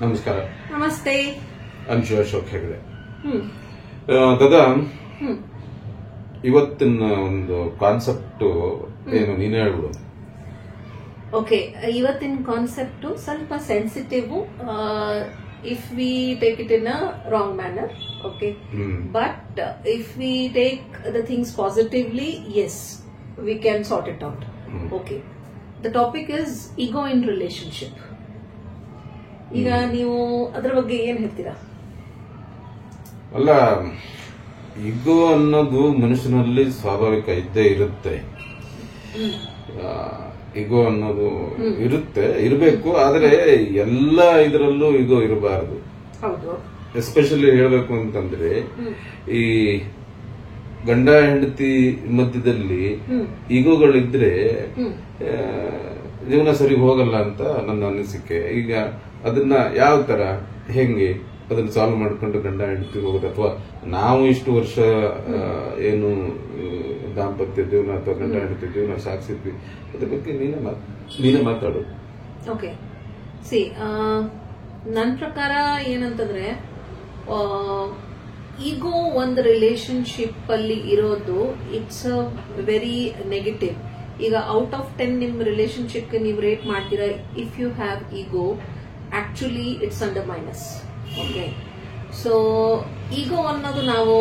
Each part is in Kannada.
ನಮಸ್ಕಾರ. ನಮಸ್ತೆ. ಅಂಶು ಅಶೋಕ್ ಹೆಗಡೆ. ದಾದಾ, ಇವತ್ತಿನ ಒಂದು ಕಾನ್ಸೆಪ್ಟ್ ಏನು ನೀನೇ ಹೇಳ್ಬಿಡು. ಓಕೆ, ಇವತ್ತಿನ ಕಾನ್ಸೆಪ್ಟ್ ಸ್ವಲ್ಪ sensitive if we take it in a wrong manner. Okay, but if we take the things positively, yes, we can sort it out. Okay, the topic is ego in relationship. ಈಗ ನೀವು ಅದ್ರ ಬಗ್ಗೆ ಏನ್ ಹೇಳ್ತೀರಾ? ಅಲ್ಲ, ಈಗೋ ಅನ್ನೋದು ಮನುಷ್ಯನಲ್ಲಿ ಸ್ವಾಭಾವಿಕ ಇದ್ದೇ ಇರುತ್ತೆ. ಈಗೋ ಅನ್ನೋದು ಇರಬೇಕು, ಆದ್ರೆ ಎಲ್ಲ ಇದರಲ್ಲೂ ಈಗೋ ಇರಬಾರದು. ಎಸ್ಪೆಷಲಿ ಹೇಳ್ಬೇಕು ಅಂತಂದ್ರೆ, ಈ ಗಂಡ ಹೆಂಡತಿ ಮಧ್ಯದಲ್ಲಿ ಈಗೋಗಳಿದ್ರೆ ಜೀವನ ಸರಿ ಹೋಗಲ್ಲ ಅಂತ ನನ್ನ ಅನಿಸಿಕೆ. ಈಗ ಅದನ್ನ ಯಾವ ತರ ಹೆಂಗೆ ಅದನ್ನ ಸಾಲ್ವ್ ಮಾಡ್ಕೊಂಡು ಗಂಡ ಹೆಂಡತಿ ಹೋಗೋದು, ಅಥವಾ ನಾವು ಇಷ್ಟು ವರ್ಷ ಏನು ದಾಂಪತ್ಯ ಜೀವನ ಅಥವಾ ಗಂಡ ಹೆಂಡತಿ ಜೀವನ ಸಾಗಿಸಿದ್ವಿ, ಅದ್ರ ಬಗ್ಗೆ ನೀನೇ ಮಾತಾಡು. ಓಕೆ, ಸಿ, ನನ್ನ ಪ್ರಕಾರ ಏನಂತಂದ್ರೆ, ಈಗೋ ಒಂದು ರಿಲೇಶನ್ಶಿಪ್ ಅಲ್ಲಿ ಇರೋದು ಇಟ್ಸ್ ಅ ವೆರಿ ನೆಗೆಟಿವ್. ಈಗ ಔಟ್ ಆಫ್ 10 ನಿಮ್ ರಿಲೇಶನ್ಶಿಪ್ ನೀವು ರೇಟ್ ಮಾಡ್ತೀರಾ, if you have ego, actually it's under minus. Okay, so ego ಅನ್ನೋದು ನಾವು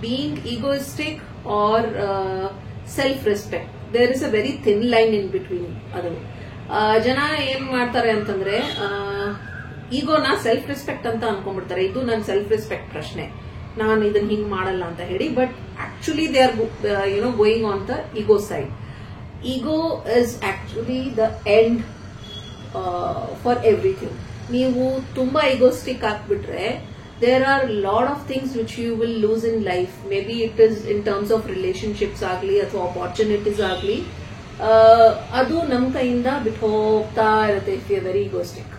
being egoistic or self respect, there is a very thin line in between. ಅದು ಜನ ಏನ್ ಮಾಡ್ತಾರೆ ಅಂತಂದ್ರೆ, ಈಗೋನ ಸೆಲ್ಫ್ ರೆಸ್ಪೆಕ್ಟ್ ಅಂತ ಅನ್ಕೊಂಡ್ಬಿಡ್ತಾರೆ. ಇದು ನನ್ನ ಸೆಲ್ಫ್ ರೆಸ್ಪೆಕ್ಟ್ ಪ್ರಶ್ನೆ, ನಾನು ಇದನ್ನ ಹಿಂಗ್ ಮಾಡಲ್ಲ ಅಂತ ಹೇಳಿ. But actually they are going on the ego side. Ego is actually the end for everything. ನೀವು ತುಂಬಾ ಈಗೋಸ್ಟಿಕ್ ಆಗ್ಬಿಟ್ರೆ, there are lot of things which you will lose in life. Maybe it is in terms of relationships ಆಗಲಿ ಅಥವಾ ಅಪಾರ್ಚುನಿಟೀಸ್ ಆಗಲಿ, ಅದು ನಮ್ ಕೈಯಿಂದ ಬಿಟ್ಟು ಹೋಗ್ತಾ ಇರುತ್ತೆ ಇಫ್ ಯು ವೆರಿ ಈಗೋಸ್ಟಿಕ್.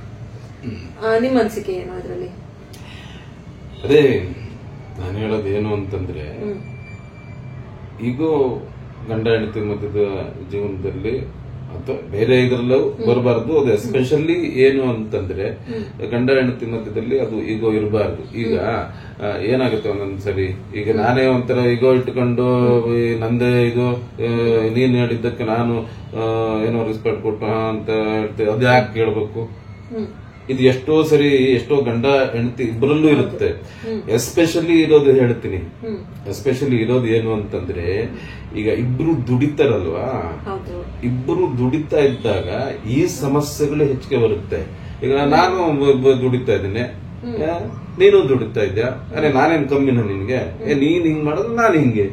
ನಿಮ್ಮ ಅನಿಸಿಕೆ ಏನು ಇದರಲ್ಲಿ? ಅದೇ ನಾನು ಹೇಳೋದು ಏನು ಅಂತಂದ್ರೆ, ಈಗೋ ಗಂಡ ಹೆಂಡತಿ ಮಧ್ಯದ ಜೀವನದಲ್ಲಿ ಅಥವಾ ಬೇರೆ ಇದರಲ್ಲೂ ಬರಬಾರದು. ಅದು ಎಸ್ಪೆಷಲಿ ಏನು ಅಂತಂದ್ರೆ, ಗಂಡ ಹೆಂಡತಿ ಮಧ್ಯದಲ್ಲಿ ಅದು ಈಗೋ ಇರಬಾರ್ದು. ಈಗ ಏನಾಗುತ್ತೆ ಒಂದೊಂದ್ಸರಿ, ಈಗ ನಾನೇ ಒಂಥರ ಈಗೋ ಇಟ್ಕೊಂಡು ನಂದೇ ಈಗೋ, ನೀನ್ ಹೇಳಿದ್ದಕ್ಕೆ ನಾನು ಏನೋ ರೆಸ್ಪೆಕ್ಟ್ ಕೊಟ್ಟು ಅಂತ ಹೇಳ್ತೇವೆ. ಅದು ಯಾಕೆ ಕೇಳ್ಬೇಕು? ಇದು ಎಷ್ಟೋ ಸರಿ ಎಷ್ಟೋ ಗಂಡ ಹೆಂಡತಿ ಇಬ್ಬರಲ್ಲೂ ಇರುತ್ತೆ. ಎಸ್ಪೆಷಲಿ ಇರೋದು ಹೇಳ್ತೀನಿ, ಎಸ್ಪೆಷಲಿ ಇರೋದು ಏನು ಅಂತಂದ್ರೆ, ಈಗ ಇಬ್ರು ದುಡಿತಾರಲ್ವಾ, ಇಬ್ಬರು ದುಡಿತಾ ಇದ್ದಾಗ ಈ ಸಮಸ್ಯೆಗಳು ಹೆಚ್ಚಿಗೆ ಬರುತ್ತೆ. ಈಗ ನಾನು ದುಡಿತಾ ಇದ್ದೀನಿ, ನೀನು ದುಡಿತಾ ಇದ್ಯಾ, ಅರೆ ನಾನೇನ್ ಕಮ್ಮಿನ ನಿನ್ಗೆ, ನೀನ್ ಹಿಂಗ್ ಮಾಡೋದು ನಾನು ಹಿಂಗೆ,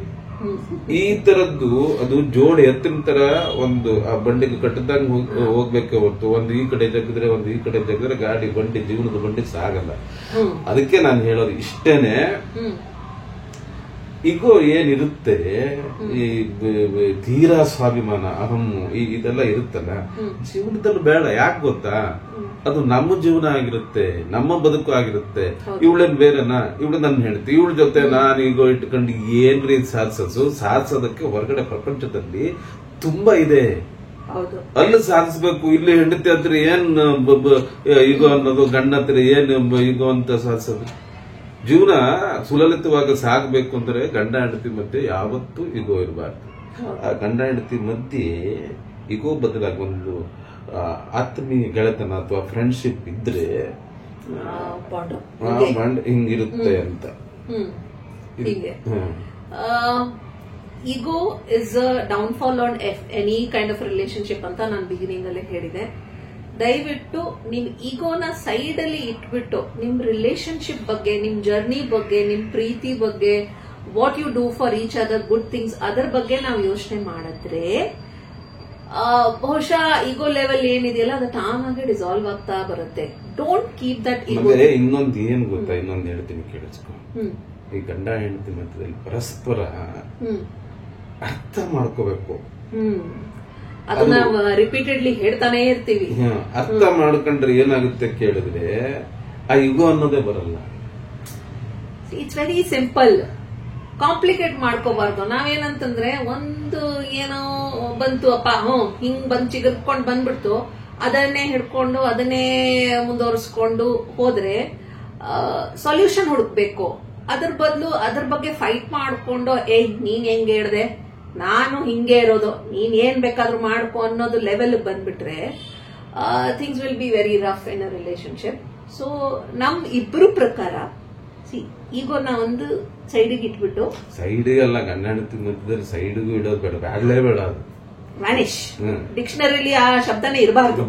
ಈ ತರದ್ದು ಅದು ಜೋಡಿ ಎತ್ತಿನ ತರ ಒಂದು ಆ ಬಂಡಿಗೆ ಕಟ್ಟದಂಗ ಹೋಗ್ಬೇಕೆ ಹೊರತು ಒಂದು ಈ ಕಡೆ ಜಗ್ಗಿದ್ರೆ ಒಂದು ಈ ಕಡೆ ಜಗ್ಗಿದ್ರೆ ಗಾಡಿ ಬಂಡಿ ಜೀವನದ ಬಂಡಿ ಸಾಗಲ್ಲ. ಅದಕ್ಕೆ ನಾನು ಹೇಳೋದು ಇಷ್ಟೇನೆ, ಈಗೋ ಏನಿರುತ್ತೆ, ಈ ತೀರಾ ಸ್ವಾಭಿಮಾನ, ಅಹಂ, ಇದೆಲ್ಲ ಇರುತ್ತಲ್ಲ ಜೀವನದಲ್ಲಿ ಬೇಡ. ಯಾಕೆ ಗೊತ್ತಾ, ಅದು ನಮ್ಮ ಜೀವನ ಆಗಿರುತ್ತೆ, ನಮ್ಮ ಬದುಕು ಆಗಿರುತ್ತೆ. ಇವಳೇನ್ ಬೇರೆನಾ, ಇವಳು ನನ್ನ ಹೇಳ್ತಿ, ಇವಳ ಜೊತೆ ನಾನು ಈಗೋ ಇಟ್ಕೊಂಡು ಏನ್ರಿ ಸಾಧಿಸೋದಕ್ಕೆ ಹೊರಗಡೆ ಪ್ರಪಂಚದಲ್ಲಿ ತುಂಬಾ ಇದೆ. ಅಲ್ಲಿ ಸಾಧಿಸ್ಬೇಕು, ಇಲ್ಲಿ ಹೆಂಡತಿ ಹತ್ರ ಏನ್ ಈಗೋ ಅನ್ನೋದು, ಗಂಡ ಹತ್ರ ಏನ್ ಈಗೋ ಅಂತ ಸಾಧಿಸೋದು. ಜೀವನ ಸುಲಲಿತವಾಗಿ ಸಾಗಬೇಕು ಅಂದ್ರೆ ಗಂಡ ಹೆಂಡತಿ ಮಧ್ಯೆ ಯಾವತ್ತೂ ಈಗೋ ಇರಬಾರ್ದು. ಆ ಗಂಡ ಹೆಂಡತಿ ಮಧ್ಯೆ ಈಗೋ ಬದಲಾಗಿ ಒಂದು ಆತ್ಮೀಯ ಗೆಳೆತನ ಅಥವಾ ಫ್ರೆಂಡ್ಶಿಪ್ ಇದ್ರೆ ಹಿಂಗಿರುತ್ತೆ ಅಂತ. ಈಗೋ is a downfall on any kind of relationship ಅಂತ ನಾನು ಬಿಗಿನಿಂಗ್ ಅಲ್ಲೇ ಹೇಳಿದೆ. ದಯವಿಟ್ಟು ನಿಮ್ ಈಗೋನ ಸೈಡ್ ಅಲ್ಲಿ ಇಟ್ಬಿಟ್ಟು ನಿಮ್ ರಿಲೇಶನ್ಶಿಪ್ ಬಗ್ಗೆ, ನಿಮ್ ಜರ್ನಿ ಬಗ್ಗೆ, ನಿಮ್ ಪ್ರೀತಿ ಬಗ್ಗೆ, what you do for each other good things, ಅದರ ಬಗ್ಗೆ ನಾವು ಯೋಚನೆ ಮಾಡಿದ್ರೆ ಬಹುಶಃ ಈಗೋ ಲೆವೆಲ್ ಏನಿದೆಯಲ್ಲ ಅದು ತಾನಾಗೆ ಡಿಸಾಲ್ವ್ ಆಗ್ತಾ ಬರುತ್ತೆ. ಡೋಂಟ್ ಕೀಪ್ ದಟ್ ಈಗೋ. ಇನ್ನೊಂದು ಏನ್ ಗೊತ್ತಾ, ಇನ್ನೊಂದು ಹೇಳ್ತೀನಿ ಕೇಳಿಸ್ಕೊ. ಈ ಗಂಡ ಹೆಂಡತಿ ಮಧ್ಯದಲ್ಲಿ ಪರಸ್ಪರ ಅರ್ಥ ಮಾಡ್ಕೋಬೇಕು. ಅದು ನಾವು ರಿಪೀಟೆಡ್ಲಿ ಹೇಳ್ತಾನೆ ಇರ್ತೀವಿ. ಅರ್ಥ ಮಾಡ್ಕೊಂಡ್ರೆ ಏನಾಗುತ್ತೆ ಕೇಳಿದ್ರೆ ಆ ಈಗೋ ಅನ್ನೋದೇ ಬರಲ್ಲ. It's very simple. ಕಾಂಪ್ಲಿಕೇಟ್ ಮಾಡ್ಕೋಬಾರ್ದು. ನಾವೇನಂತಂದ್ರೆ ಒಂದು ಏನೋ ಬಂತು ಅಪ್ಪ ಹಿಂಗ್ ಬಂದ್ ಚಿಗರ್ಕೊಂಡ್ ಬಂದ್ಬಿಡ್ತು, ಅದನ್ನೇ ಹಿಡ್ಕೊಂಡು ಅದನ್ನೇ ಮುಂದುವರಿಸ್ಕೊಂಡು ಹೋದ್ರೆ ಸೊಲ್ಯೂಷನ್ ಹುಡುಕ್ಬೇಕು. ಅದ್ರ ಬದಲು ಅದ್ರ ಬಗ್ಗೆ ಫೈಟ್ ಮಾಡ್ಕೊಂಡು ನೀನ್ ಹೆಂಗೆ ಹೇಳ್ದೆ, ನಾನು ಹಿಂಗೆ ಇರೋದು, ನೀನ್ ಏನ್ ಬೇಕಾದ್ರೂ ಮಾಡ್ಕೊ ಅನ್ನೋದು ಲೆವೆಲ್ ಬಂದ್ಬಿಟ್ರೆ things will be very rough in a relationship. So ನಮ್ ಇಬ್ರು ಪ್ರಕಾರ ಈಗೋನ ಒಂದು ಸೈಡಿಗೆ ಇಟ್ಬಿಟ್ಟು, ಸೈಡಿಗೆ ಅಲ್ಲ, ಗಂಡ ಹೆಂಡತಿ ಮಧ್ಯದಲ್ಲಿ ಸೈಡಿಗೂ ಇಡೋದು ಬೇಡ, ಬ್ಯಾಡ್ಲೇ ಬೇಡ, ಅದು ವ್ಯಾನಿಶ್. ಡಿಕ್ಷನರಿಲಿ ಆ ಶಬ್ದನೇ ಇರಬಾರ್ದು.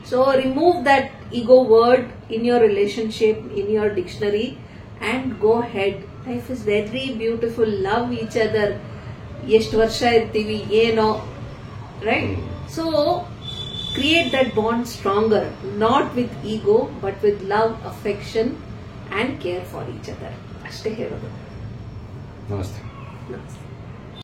So remove that ego word in your relationship, in your dictionary and go head. Life is very beautiful. Love each other. ಎಷ್ಟು ವರ್ಷ ಇರ್ತೀವಿ ಏನೋ, right? So create that bond stronger, not with ego but with love, affection and care for each other. ಅಷ್ಟೇ ಹೇಳೋದು. ನಮಸ್ತೆ. ನಮಸ್ತೆ.